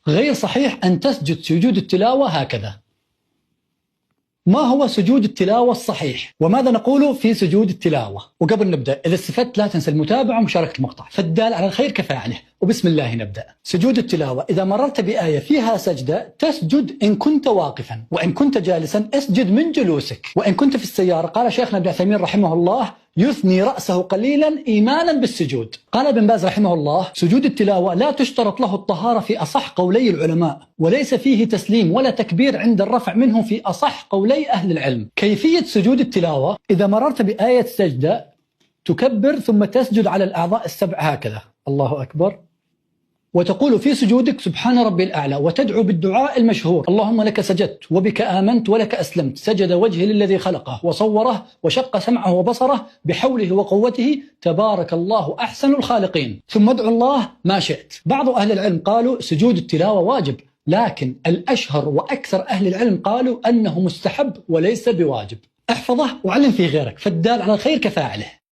غير صحيح أن تسجد سجود التلاوة هكذا. ما هو سجود التلاوة الصحيح؟ وماذا نقول في سجود التلاوة؟ وقبل نبدأ، إذا استفدت لا تنسى المتابعة ومشاركة المقطع، فالدال على الخير كفاعله. وبسم الله نبدأ. سجود التلاوة: إذا مررت بآية فيها سجدة تسجد إن كنت واقفا، وإن كنت جالسا اسجد من جلوسك، وإن كنت في السيارة. قال شيخنا ابن عثيمين رحمه الله: يثني رأسه قليلا إيمانا بالسجود. قال ابن باز رحمه الله: سجود التلاوة لا تشترط له الطهارة في أصح قولي العلماء، وليس فيه تسليم ولا تكبير عند الرفع منه في أصح قولي أهل العلم. كيفية سجود التلاوة: إذا مررت بآية سجدة تكبر ثم تسجد على الأعضاء السبع هكذا، الله أكبر، وتقول في سجودك سبحان ربي الأعلى، وتدعو بالدعاء المشهور: اللهم لك سجدت وبك آمنت ولك أسلمت، سجد وجهي للذي خلقه وصوره وشق سمعه وبصره بحوله وقوته، تبارك الله أحسن الخالقين. ثم ادعو الله ما شئت. بعض أهل العلم قالوا سجود التلاوة واجب، لكن الأشهر وأكثر أهل العلم قالوا أنه مستحب وليس بواجب. احفظه وعلم فيه غيرك، فالدال على الخير كفاعله.